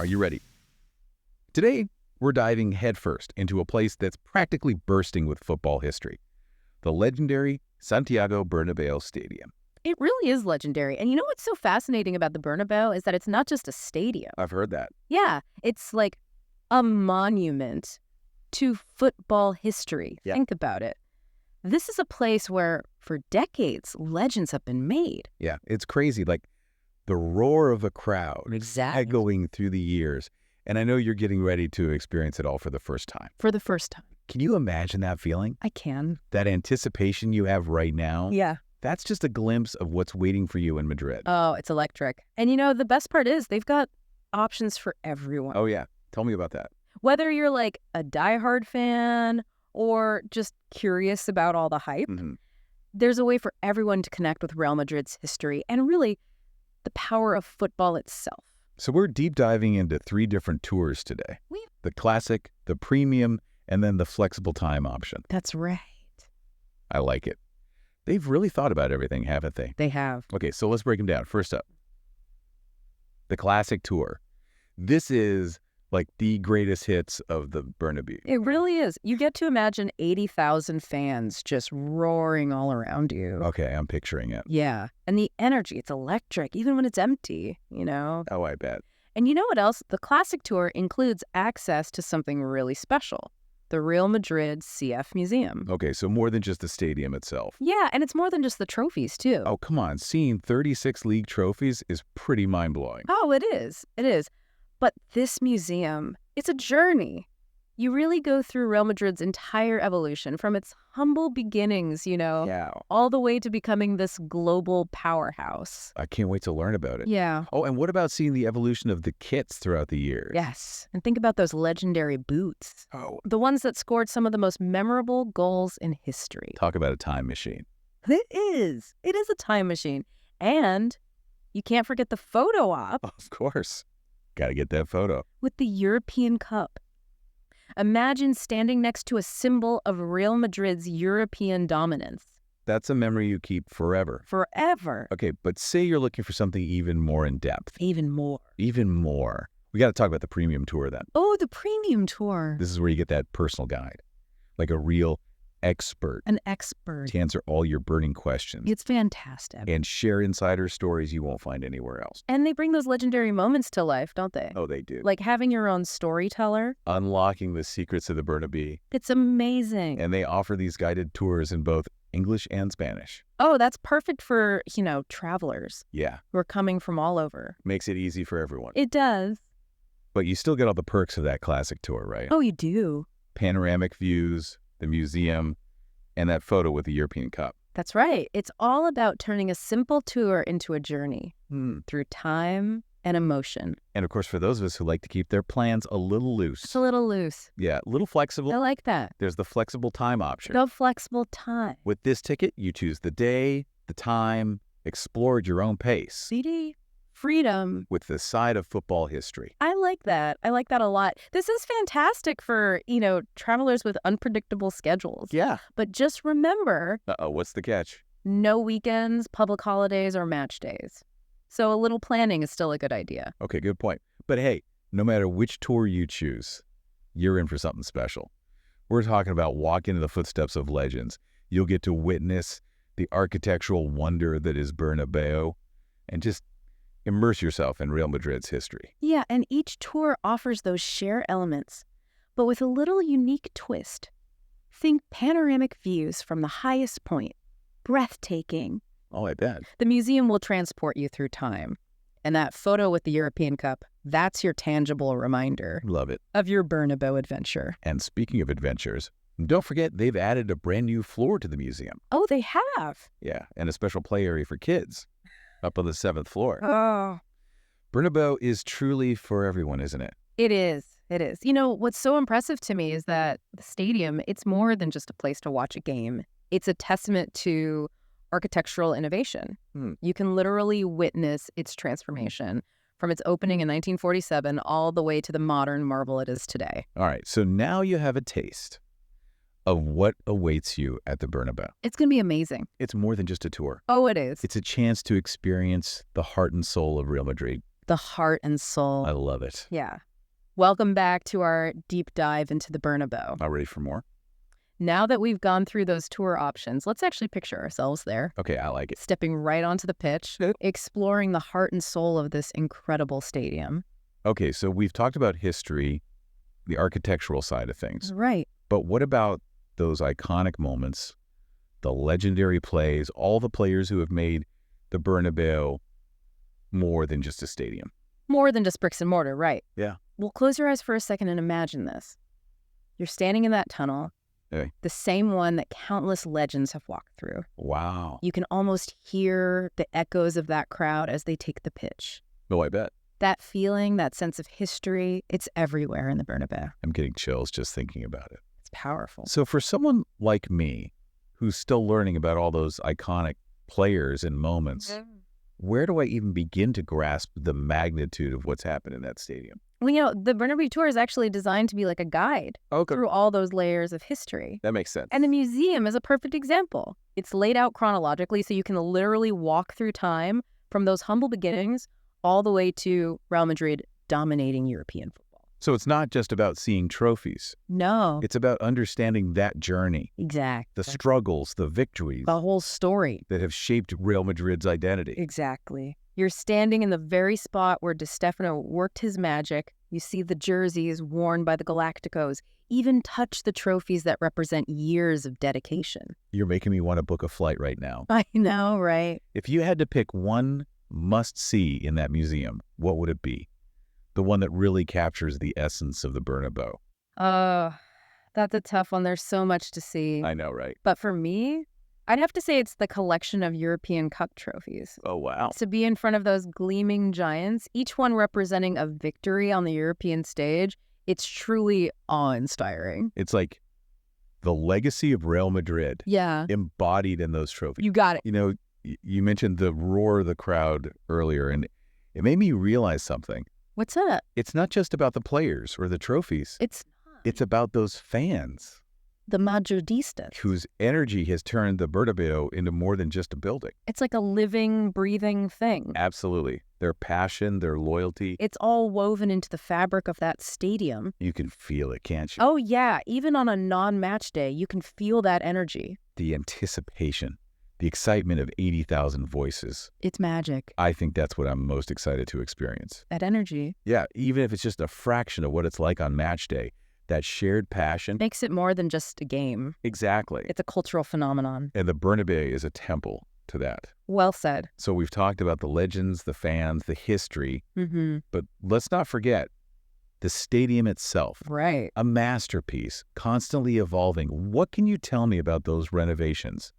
Are you ready? Today, we're diving headfirst into a place that's practically bursting with football history, the legendary Santiago Bernabéu Stadium. It really is legendary. And you know what's so fascinating about the Bernabéu is that it's not just a stadium. I've heard that. Yeah, it's like a monument to football history. Yeah. Think about it. This is a place where, for decades, legends have been made. Yeah, it's crazy. Like the roar of a crowd Exactly. echoing through the years. And I know you're getting ready to experience it all for the first time. For the first time. Can you imagine that feeling? I can. That anticipation you have right now? Yeah. That's just a glimpse of what's waiting for you in Madrid. Oh, it's electric. And you know, the best part is they've got options for everyone. Oh, yeah. Tell me about that. Whether you're like a diehard fan or just curious about all the hype, there's a way for everyone to connect with Real Madrid's history and really the power of football itself. So we're deep diving into 3 different tours today. The classic, the premium, and then the flexible time option. That's right. I like it. They've really thought about everything, haven't they? They have. Okay, so let's break them down. First up, the classic tour. This is like the greatest hits of the Bernabéu. It really is. You get to imagine 80,000 fans just roaring all around you. Okay, I'm picturing it. Yeah. And the energy, it's electric, even when it's empty, you know? Oh, I bet. And you know what else? The classic tour includes access to something really special. The Real Madrid CF Museum. Okay, so more than just the stadium itself. Yeah, and it's more than just the trophies, too. Oh, come on. Seeing 36 league trophies is pretty mind-blowing. Oh, it is. It is. But this museum, it's a journey. You really go through Real Madrid's entire evolution from its humble beginnings, you know, Yeah. all the way to becoming this global powerhouse. I can't wait to learn about it. Yeah. Oh, and what about seeing the evolution of the kits throughout the years? Yes. And think about those legendary boots. Oh, The ones that scored some of the most memorable goals in history. talk about a time machine. It is. It is a time machine. And you can't forget the photo op Of course. Got to get that photo. with the European Cup. Imagine standing next to a symbol of Real Madrid's European dominance. That's a memory you keep forever. Forever. Okay, but say you're looking for something even more in depth. Even more. Even more. We got to talk about the premium tour then. Oh, the premium tour. This is where you get that personal guide, like a real expert An expert. to answer all your burning questions It's fantastic. and share insider stories you won't find anywhere else. And they bring those legendary moments to life, don't they? Oh, they do. Like having your own storyteller. Unlocking the secrets of the Bernabéu. It's amazing. And they offer these guided tours in both English and Spanish. Oh, that's perfect for, you know, travelers Yeah, who are coming from all over. makes it easy for everyone. It does. But you still get all the perks of that classic tour, right? Oh, you do. Panoramic views, the museum, and that photo with the European Cup. That's right. It's all about turning a simple tour into a journey through time and emotion. And of course, for those of us who like to keep their plans a little loose. It's a little loose. Yeah, a little flexible. I like that. There's the flexible time option. Go flexible time. With this ticket, you choose the day, the time, explore at your own pace CD, freedom. with the side of football history. I like that. I like that a lot. This is fantastic for, you know, travelers with unpredictable schedules. Yeah. But just remember, Uh-oh, what's the catch? no weekends, public holidays, or match days. So a little planning is still a good idea. Okay, good point. But hey, no matter which tour you choose, you're in for something special. We're talking about walking in the footsteps of legends. You'll get to witness the architectural wonder that is Bernabéu and just immerse yourself in Real Madrid's history. Yeah, and each tour offers those shared elements, but with a little unique twist. Think panoramic views from the highest point. Breathtaking. Oh, I bet. The museum will transport you through time. And that photo with the European Cup, that's your tangible reminder Love it. of your Bernabéu adventure. And speaking of adventures, don't forget they've added a brand new floor to the museum. Oh, they have. Yeah, and a special play area for kids up on the 7th floor. Oh. Bernabéu is truly for everyone, isn't it? It is. It is. You know, what's so impressive to me is that the stadium, it's more than just a place to watch a game. It's a testament to architectural innovation. You can literally witness its transformation from its opening in 1947 all the way to the modern marvel it is today. All right, so now you have a taste of what awaits you at the Bernabéu. It's going to be amazing. It's more than just a tour. Oh, it is. It's a chance to experience the heart and soul of Real Madrid The heart and soul. I love it. Yeah. Welcome back to our deep dive into the Bernabéu. Not ready for more? Now that we've gone through those tour options, let's actually picture ourselves there. Okay, I like it. Stepping right onto the pitch, exploring the heart and soul of this incredible stadium. Okay, so we've talked about history, the architectural side of things. Right. But what about those iconic moments, the legendary plays, all the players who have made the Bernabéu more than just a stadium? More than just bricks and mortar, right. Yeah. Well, close your eyes for a second and imagine this. You're standing in that tunnel, the same one that countless legends have walked through. Wow. You can almost hear the echoes of that crowd as they take the pitch. Oh, I bet. That feeling, that sense of history, it's everywhere in the Bernabéu. I'm getting chills just thinking about it. It's powerful. So for someone like me, who's still learning about all those iconic players and moments, where do I even begin to grasp the magnitude of what's happened in that stadium? Well, the Bernabéu tour is actually designed to be like a guide through all those layers of history. That makes sense. And the museum is a perfect example. It's laid out chronologically so you can literally walk through time from those humble beginnings all the way to Real Madrid dominating European football. So it's not just about seeing trophies. No. It's about understanding that journey. Exactly. The struggles, the victories. The whole story. That have shaped Real Madrid's identity. Exactly. You're standing in the very spot where Di Stefano worked his magic. You see the jerseys worn by the Galacticos, even touch the trophies that represent years of dedication. You're making me want to book a flight right now. I know, right? If you had to pick one must-see in that museum, what would it be? The one that really captures the essence of the Bernabéu. That's a tough one. There's so much to see. I know, right? But for me, I'd have to say it's the collection of European Cup trophies. Oh, wow. To be in front of those gleaming giants, each one representing a victory on the European stage, it's truly awe-inspiring. It's like the legacy of Real Madrid embodied in those trophies. You got it. You know, you mentioned the roar of the crowd earlier, and it made me realize something. What's that? It's not just about the players or the trophies. It's about those fans. The Madridistas. Whose energy has turned the Bernabéu into more than just a building. It's like a living, breathing thing. Absolutely. Their passion, their loyalty. It's all woven into the fabric of that stadium. You can feel it, can't you? Oh, yeah. Even on a non-match day, you can feel that energy. The anticipation, the excitement of 80,000 voices. It's magic. I think that's what I'm most excited to experience. That energy. Yeah, even if it's just a fraction of what it's like on match day. That shared passion makes it more than just a game. Exactly. It's a cultural phenomenon. And the Bernabéu is a temple to that. Well said. So we've talked about the legends, the fans, the history, but let's not forget the stadium itself. Right. A masterpiece, constantly evolving. What can you tell me about those renovations?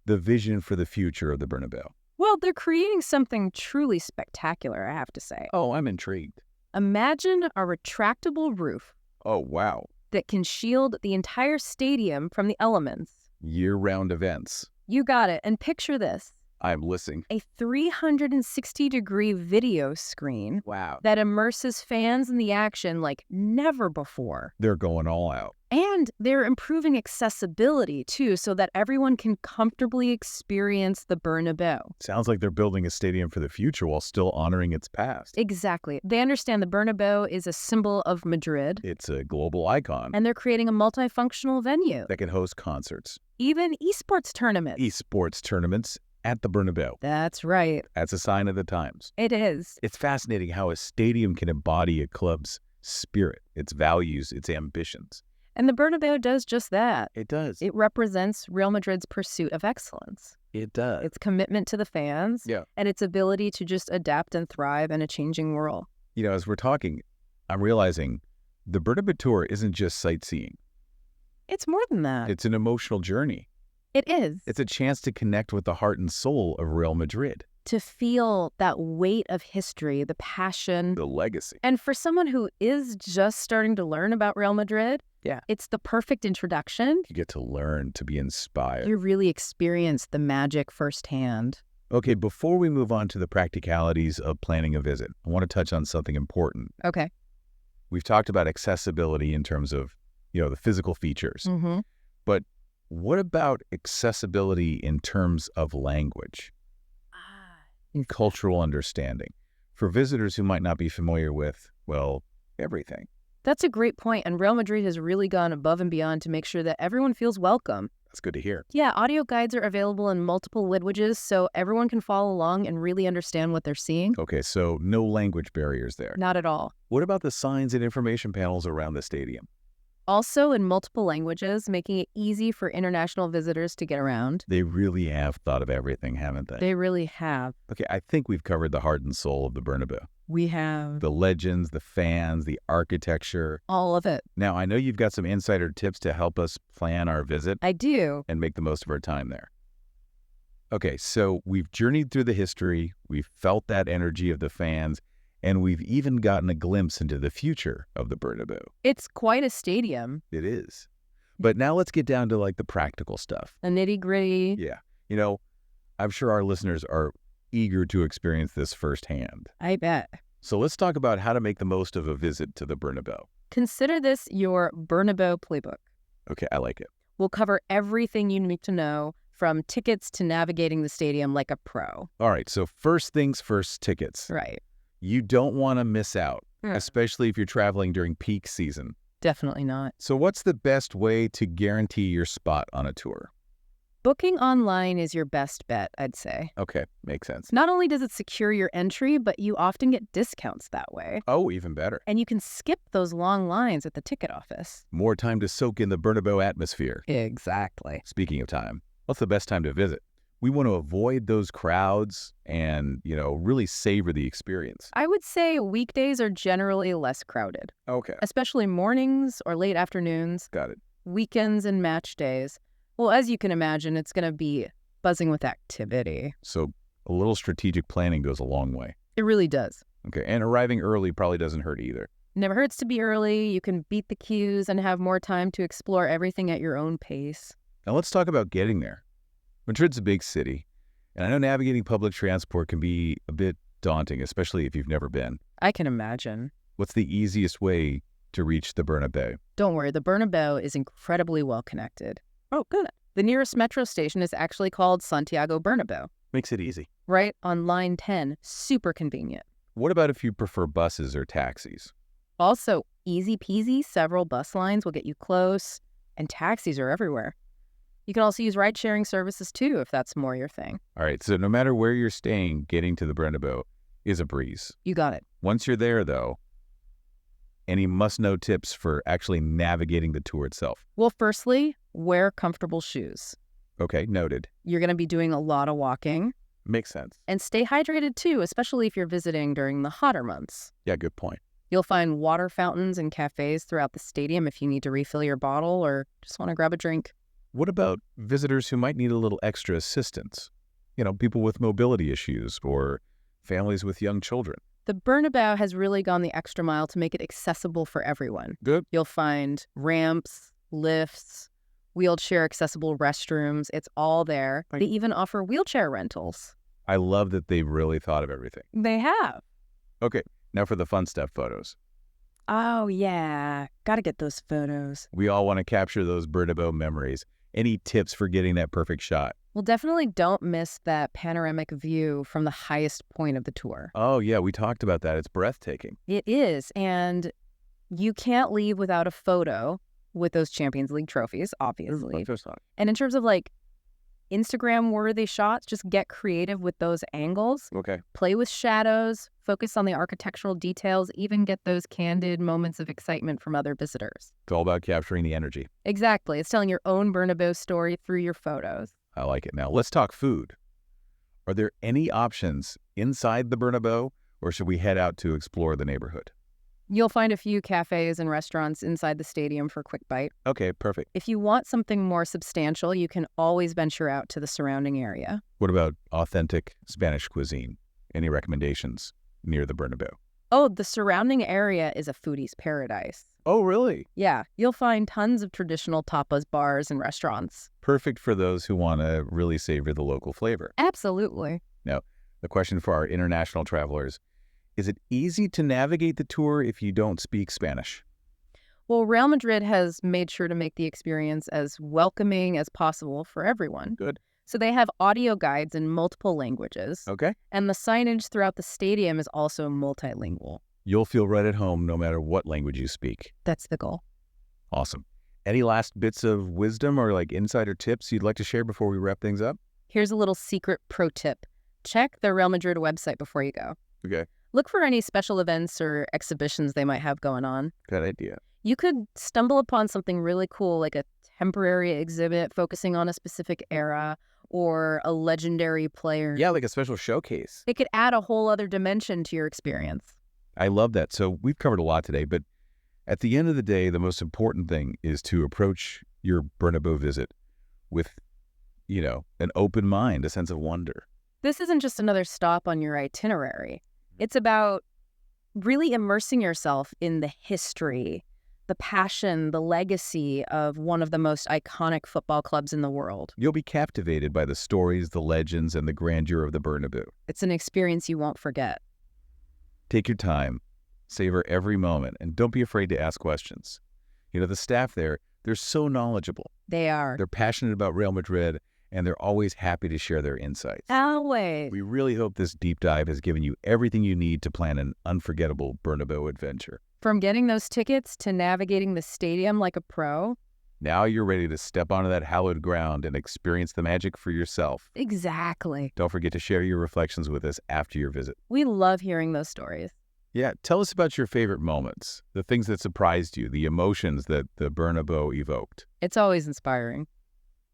The vision for the future of the Bernabéu? Well, they're creating something truly spectacular, I have to say. Oh, I'm intrigued. Imagine a retractable roof. Oh, wow. That can shield the entire stadium from the elements. Year-round events. You got it. And picture this. I'm listening. A 360-degree video screen. Wow. That immerses fans in the action like never before. They're going all out. And they're improving accessibility, too, so that everyone can comfortably experience the Bernabéu. Sounds like they're building a stadium for the future while still honoring its past. Exactly. They understand the Bernabéu is a symbol of Madrid. It's a global icon. And they're creating a multifunctional venue. That can host concerts. Even esports tournaments. Esports tournaments at the Bernabéu. That's right. That's a sign of the times. It is. It's fascinating how a stadium can embody a club's spirit, its values, its ambitions. And the Bernabéu does just that. It does. It represents Real Madrid's pursuit of excellence. It does. Its commitment to the fans. And its ability to just adapt and thrive in a changing world. You know, as we're talking, I'm realizing the Bernabéu tour isn't just sightseeing. It's more than that. It's an emotional journey. It is. It's a chance to connect with the heart and soul of Real Madrid. To feel that weight of history, the passion. The legacy. And for someone who is just starting to learn about Real Madrid, it's the perfect introduction. You get to learn, to be inspired. You really experience the magic firsthand. Okay, before we move on to the practicalities of planning a visit, I want to touch on something important. Okay. We've talked about accessibility in terms of, the physical features. But what about accessibility in terms of language and cultural understanding? for visitors who might not be familiar with, well, everything. That's a great point, and Real Madrid has really gone above and beyond to make sure that everyone feels welcome. That's good to hear. Yeah, audio guides are available in multiple languages, so everyone can follow along and really understand what they're seeing. Okay, so no language barriers there. Not at all. What about the signs and information panels around the stadium? Also in multiple languages, making it easy for international visitors to get around. They really have thought of everything, haven't they? They really have. Okay, I think we've covered the heart and soul of the Bernabeu. We have. The legends, the fans, the architecture. All of it. Now, I know you've got some insider tips to help us plan our visit I do. and make the most of our time there. Okay, so we've journeyed through the history, we've felt that energy of the fans, and we've even gotten a glimpse into the future of the Bernabeu. It's quite a stadium. It is. But now let's get down to like the practical stuff. The nitty-gritty. Yeah. You know, I'm sure our listeners are eager to experience this firsthand. I bet. So let's talk about how to make the most of a visit to the Bernabeu. Consider this your Bernabeu playbook. Okay, I like it. We'll cover everything you need to know, from tickets to navigating the stadium like a pro. All right, so first things first, tickets. Right. You don't want to miss out, Yeah. especially if you're traveling during peak season. Definitely not. So what's the best way to guarantee your spot on a tour? Booking online is your best bet, I'd say. Okay, makes sense. Not only does it secure your entry, but you often get discounts that way. Oh, even better. And you can skip those long lines at the ticket office. More time to soak in the Bernabeu atmosphere. Exactly. Speaking of time, what's the best time to visit? We want to avoid those crowds and, really savor the experience. I would say weekdays are generally less crowded, Okay. especially mornings or late afternoons, Got it. weekends and match days. Well, as you can imagine, it's going to be buzzing with activity. So a little strategic planning goes a long way. It really does. Okay, and arriving early probably doesn't hurt either. Never hurts to be early. You can beat the queues and have more time to explore everything at your own pace. Now let's talk about getting there. Madrid's a big city, and I know navigating public transport can be a bit daunting, especially if you've never been. I can imagine. What's the easiest way to reach the Bernabeu? Don't worry, the Bernabéu is incredibly well connected. Oh, good. The nearest metro station is actually called Santiago Bernabéu, Makes it easy. right on line 10. Super convenient. What about if you prefer buses or taxis? Also, easy peasy, several bus lines will get you close, and taxis are everywhere. You can also use ride-sharing services too, if that's more your thing. All right, so no matter where you're staying, getting to the Bernabeu is a breeze. You got it. Once you're there, though, any must-know tips for actually navigating the tour itself? Well, firstly, wear comfortable shoes. Okay, noted. You're going to be doing a lot of walking. Makes sense. And stay hydrated too, especially if you're visiting during the hotter months. Yeah, good point. You'll find water fountains and cafes throughout the stadium if you need to refill your bottle or just want to grab a drink. What about visitors who might need a little extra assistance? People with mobility issues or families with young children. The Bernabéu has really gone the extra mile to make it accessible for everyone. Good. You'll find ramps, lifts, wheelchair-accessible restrooms. It's all there. Right. They even offer wheelchair rentals. I love that they've really thought of everything. They have. Okay, now for the fun stuff, photos. Oh, yeah. Gotta get those photos. We all want to capture those Bernabeu memories. Any tips for getting that perfect shot? Well, definitely don't miss that panoramic view from the highest point of the tour. Oh, yeah, we talked about that. It's breathtaking. It is, and you can't leave without a photo with those Champions League trophies, obviously. And in terms of Instagram-worthy shots, just get creative with those angles. Okay. Play with shadows, focus on the architectural details, even get those candid moments of excitement from other visitors. It's all about capturing the energy. Exactly. It's telling your own Bernabeu story through your photos. I like it. Now, let's talk food. Are there any options inside the Bernabeu, or should we head out to explore the neighborhood? You'll find a few cafes and restaurants inside the stadium for a quick bite. Okay, perfect. If you want something more substantial, you can always venture out to the surrounding area. What about authentic Spanish cuisine? Any recommendations near the Bernabeu? Oh, the surrounding area is a foodie's paradise. Oh, really? Yeah, you'll find tons of traditional tapas bars and restaurants. Perfect for those who want to really savor the local flavor. Absolutely. Now, the question for our international travelers, is it easy to navigate the tour if you don't speak Spanish? Well, Real Madrid has made sure to make the experience as welcoming as possible for everyone. Good. So they have audio guides in multiple languages, Okay. and the signage throughout the stadium is also multilingual. You'll feel right at home no matter what language you speak. That's the goal. Awesome. Any last bits of wisdom or insider tips you'd like to share before we wrap things up? Here's a little secret pro tip. Check the Real Madrid website before you go. Okay. Look for any special events or exhibitions they might have going on. Good idea. You could stumble upon something really cool, like a temporary exhibit focusing on a specific era or a legendary player. Yeah, like a special showcase. It could add a whole other dimension to your experience. I love that. So we've covered a lot today, but at the end of the day, the most important thing is to approach your Bernabeu visit with, an open mind, a sense of wonder. This isn't just another stop on your itinerary. It's about really immersing yourself in the history, the passion, the legacy of one of the most iconic football clubs in the world. You'll be captivated by the stories, the legends, and the grandeur of the Bernabeu. It's an experience you won't forget. Take your time, savor every moment, and don't be afraid to ask questions. The staff there, they're so knowledgeable. They are. They're passionate about Real Madrid, and they're always happy to share their insights. Always. We really hope this deep dive has given you everything you need to plan an unforgettable Bernabeu adventure. From getting those tickets to navigating the stadium like a pro. Now you're ready to step onto that hallowed ground and experience the magic for yourself. Exactly. Don't forget to share your reflections with us after your visit. We love hearing those stories. Yeah, tell us about your favorite moments, the things that surprised you, the emotions that the Bernabeu evoked. It's always inspiring.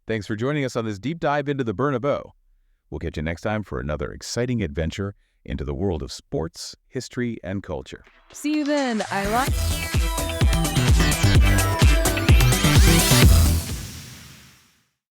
Thanks for joining us on this deep dive into the Bernabeu. We'll catch you next time for another exciting adventure into the world of sports, history, and culture. See you then. I love